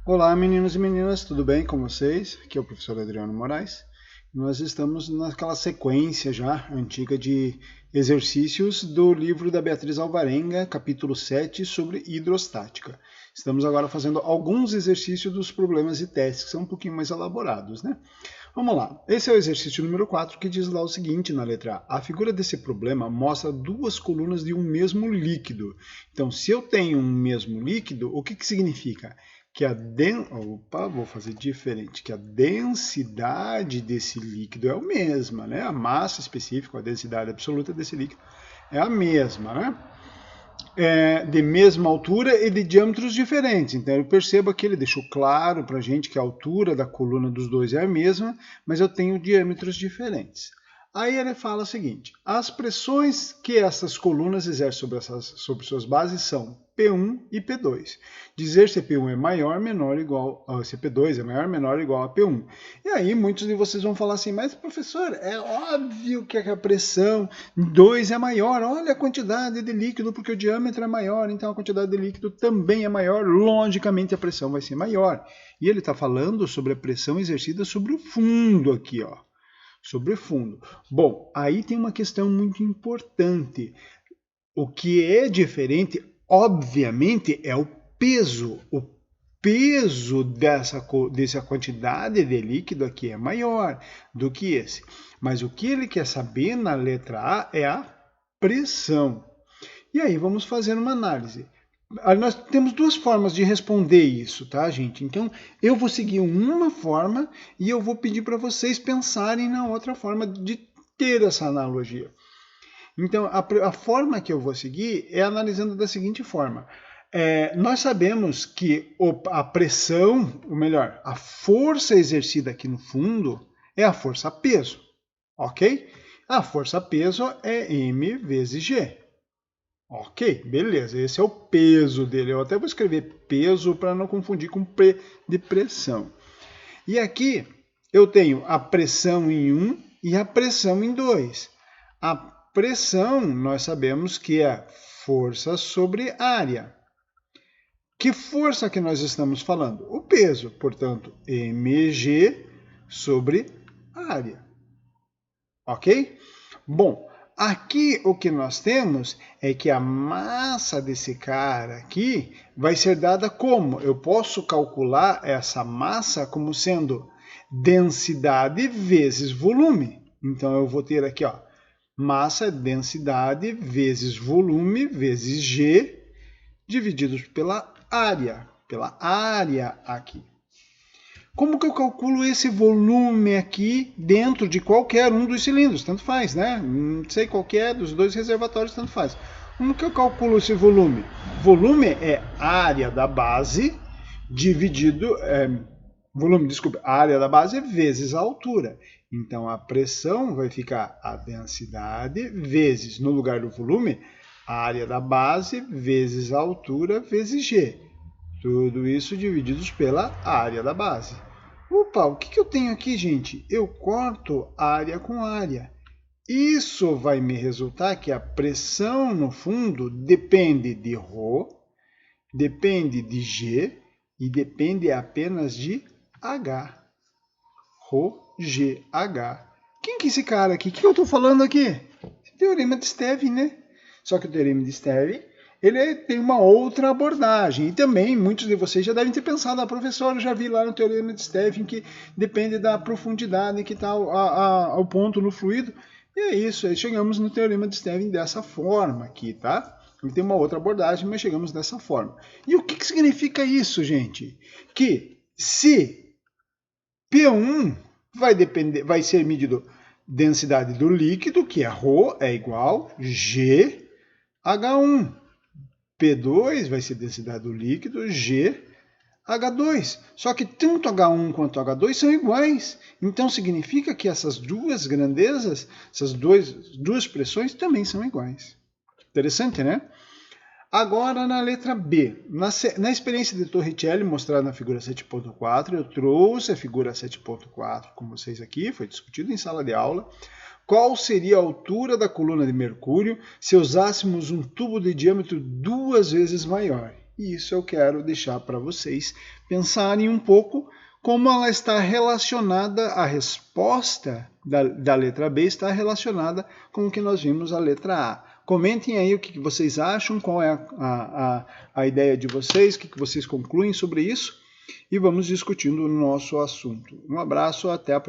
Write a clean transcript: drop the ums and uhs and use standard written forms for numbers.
Olá, meninos e meninas, tudo bem com vocês? Aqui é o professor Adriano Moraes. Nós estamos naquela sequência já antiga de exercícios do livro da Beatriz Alvarenga, capítulo 7, sobre hidrostática. Estamos agora fazendo alguns exercícios dos problemas e testes, que são um pouquinho mais elaborados, né? Vamos lá. Esse é o exercício número 4, que diz lá o seguinte na letra A. A figura desse problema mostra duas colunas de um mesmo líquido. Então, se eu tenho um mesmo líquido, o que significa? Que vou fazer diferente, que a densidade desse líquido é a mesma, né? A massa específica, a densidade absoluta desse líquido é a mesma, né? De mesma altura e de diâmetros diferentes. Então eu percebo que ele deixou claro para a gente que a altura da coluna dos dois é a mesma, mas eu tenho diâmetros diferentes. Aí ele fala o seguinte: as pressões que essas colunas exercem sobre suas bases são P1 e P2. Dizer se P1 é maior, menor, igual, se P2 é maior, menor ou igual a P1. E aí muitos de vocês vão falar assim, mas professor, é óbvio que a pressão 2 é maior, olha a quantidade de líquido, porque o diâmetro é maior, então a quantidade de líquido também é maior, logicamente a pressão vai ser maior. E ele está falando sobre a pressão exercida sobre o fundo aqui, ó. Sobre o fundo. Bom, aí tem uma questão muito importante. O que é diferente, obviamente, é o peso. O peso dessa quantidade de líquido aqui é maior do que esse. Mas o que ele quer saber na letra A é a pressão. E aí vamos fazer uma análise. Nós temos duas formas de responder isso, tá, gente? Então, eu vou seguir uma forma e eu vou pedir para vocês pensarem na outra forma de ter essa analogia. Então, a forma que eu vou seguir é analisando da seguinte forma. Nós sabemos que a pressão, ou melhor, a força exercida aqui no fundo é a força-peso, ok? A força-peso é M vezes G. Ok, beleza, esse é o peso dele. Eu até vou escrever peso para não confundir com P de pressão. E aqui eu tenho a pressão em 1 e a pressão em 2. A pressão nós sabemos que é força sobre área. Que força que nós estamos falando? O peso, portanto, mg sobre área. Ok? Bom, aqui o que nós temos é que a massa desse cara aqui vai ser dada como? Eu posso calcular essa massa como sendo densidade vezes volume. Então eu vou ter aqui, ó, massa é densidade vezes volume vezes G divididos pela área aqui. Como que eu calculo esse volume aqui dentro de qualquer um dos cilindros? Tanto faz, né? Não sei qualquer dos dois reservatórios, tanto faz. Como que eu calculo esse volume? Volume é área da base dividido... a área da base vezes a altura. Então, a pressão vai ficar a densidade vezes, no lugar do volume, a área da base vezes a altura vezes G. Tudo isso divididos pela área da base. Opa, o que eu tenho aqui, gente? Eu corto área com área. Isso vai me resultar que a pressão no fundo depende de ρ, depende de G e depende apenas de H. ρ, G, H. Quem que é esse cara aqui? O que eu estou falando aqui? Teorema de Stevin, né? Só que o teorema de Stevin ele tem uma outra abordagem. E também, muitos de vocês já devem ter pensado, professor, eu já vi lá no teorema de Stevin que depende da profundidade que está ao ponto no fluido. E é isso, aí chegamos no teorema de Stevin dessa forma aqui, tá? Ele tem uma outra abordagem, mas chegamos dessa forma. E o que significa isso, gente? Que se P1 vai ser medido densidade do líquido, que é ρ, é igual G H1. P2 vai ser densidade do líquido, G, H2. Só que tanto H1 quanto H2 são iguais. Então significa que essas duas grandezas, essas duas pressões também são iguais. Interessante, né? Agora na letra B. Na experiência de Torricelli, mostrada na figura 7.4, eu trouxe a figura 7.4 com vocês aqui, foi discutido em sala de aula. Qual seria a altura da coluna de mercúrio se usássemos um tubo de diâmetro 2 vezes maior? e isso eu quero deixar para vocês pensarem um pouco como ela está relacionada, a resposta da letra B está relacionada com o que nós vimos a letra A. Comentem aí o que vocês acham, qual é a ideia de vocês, o que vocês concluem sobre isso, e vamos discutindo o nosso assunto. Um abraço, até a próxima.